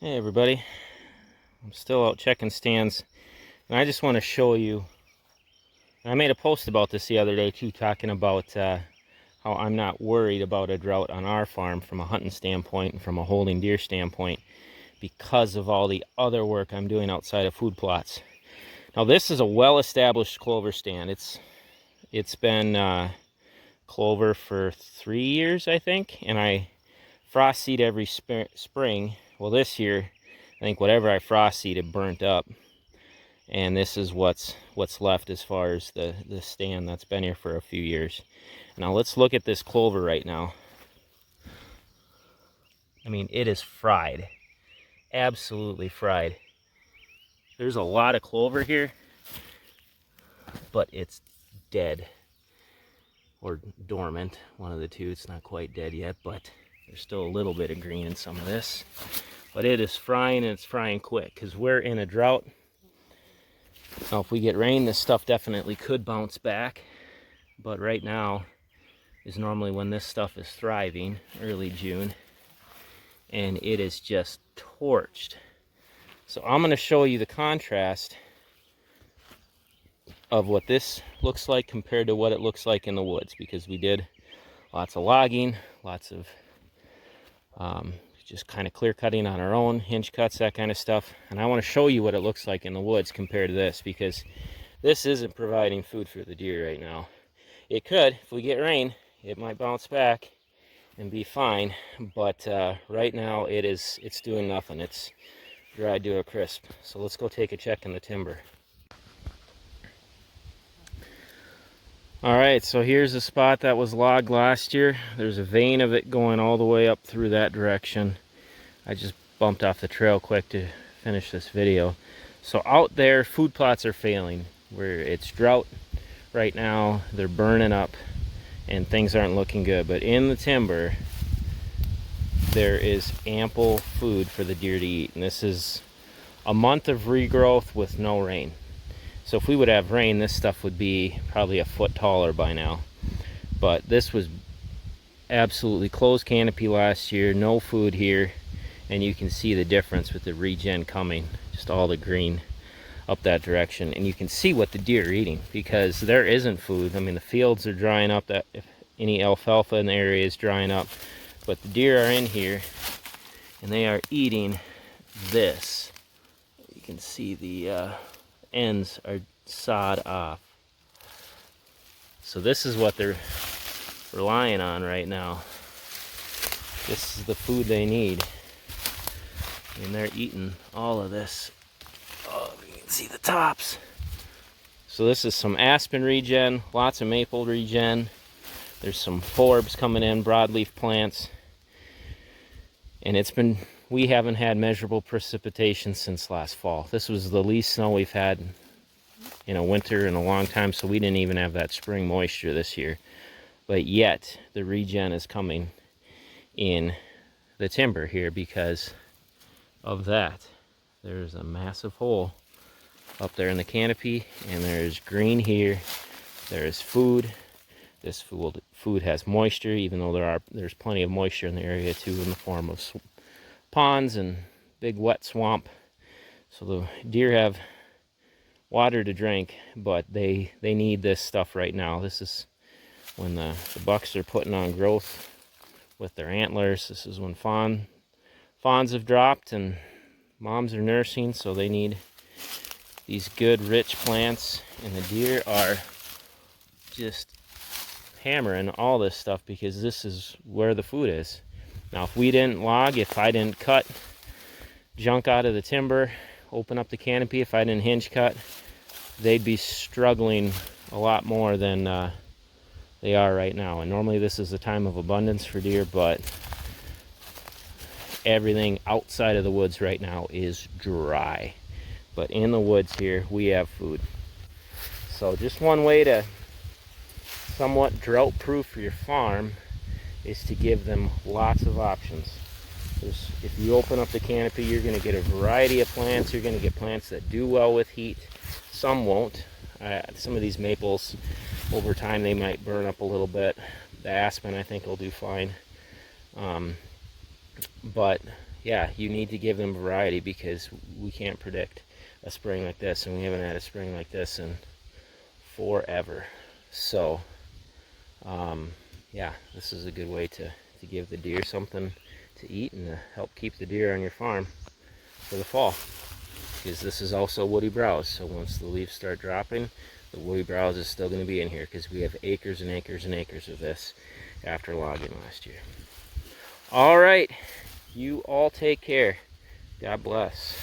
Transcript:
Hey everybody, I'm still out checking stands, and I just want to show you, and I made a post about this the other day too, talking about how I'm not worried about a drought on our farm from a hunting standpoint and from a holding deer standpoint because of all the other work I'm doing outside of food plots. Now this is a well-established clover stand. It's been clover for 3 years, I think, and I frost seed every spring. Well, this year I think whatever I frost seeded burnt up, and this is what's left as far as the stand that's been here for a few years. Now let's look at this clover right now. I mean, it is fried, absolutely fried. There's a lot of clover here, but it's dead or dormant, one of the two. It's not quite dead yet, but there's still a little bit of green in some of this. But it is frying, and it's frying quick because we're in a drought. Now if we get rain, this stuff definitely could bounce back, but right now is normally when this stuff is thriving, early June, and it is just torched. So I'm going to show you the contrast of what this looks like compared to what it looks like in the woods, because we did lots of logging, lots of just kind of clear cutting on our own, hinge cuts, that kind of stuff. And I want to show you what it looks like in the woods compared to this, because this isn't providing food for the deer right now. It could, if we get rain, it might bounce back and be fine, but right now it's doing nothing. It's dried to a crisp. So let's go take a check in the timber. All right, so here's a spot that was logged last year. There's a vein of it going all the way up through that direction. I just bumped off the trail quick to finish this video. So out there, food plots are failing. Where it's drought right now, they're burning up, and things aren't looking good. But in the timber, there is ample food for the deer to eat. And this is a month of regrowth with no rain. So if we would have rain, this stuff would be probably a foot taller by now. But this was absolutely closed canopy last year, no food here. And you can see the difference with the regen coming, just all the green up that direction. And you can see what the deer are eating, because there isn't food. I mean, the fields are drying up, that if any alfalfa in the area is drying up. But the deer are in here, and they are eating this. You can see the ends are sawed off. So this is what they're relying on right now. This is the food they need. And they're eating all of this. Oh, you can see the tops. So this is some aspen regen, lots of maple regen. There's some forbs coming in, broadleaf plants. And we haven't had measurable precipitation since last fall. This was the least snow we've had in a winter in a long time, so we didn't even have that spring moisture this year. But yet, the regen is coming in the timber here because of that. There's a massive hole up there in the canopy, and there's green here. There's food. This food has moisture, even though there's plenty of moisture in the area too, in the form of ponds and big wet swamp. So the deer have water to drink, but they need this stuff right now. This is when the bucks are putting on growth with their antlers. This is when fawns have dropped and moms are nursing, so they need these good rich plants, and the deer are just hammering all this stuff because this is where the food is. Now if we didn't log, if I didn't cut junk out of the timber, open up the canopy, if I didn't hinge cut, they'd be struggling a lot more than they are right now. And normally this is a time of abundance for deer, but everything outside of the woods right now is dry. But in the woods here, we have food. So just one way to somewhat drought-proof your farm is to give them lots of options. If you open up the canopy, you're going to get a variety of plants. You're going to get plants that do well with heat. Some won't. Some of these maples, over time, they might burn up a little bit. The aspen, I think, will do fine. But yeah, you need to give them variety because we can't predict a spring like this, and we haven't had a spring like this in forever. So yeah, this is a good way to give the deer something to eat and to help keep the deer on your farm for the fall, because this is also woody browse. So once the leaves start dropping, the woody browse is still going to be in here because we have acres and acres and acres of this after logging last year. All right, you all take care. God bless.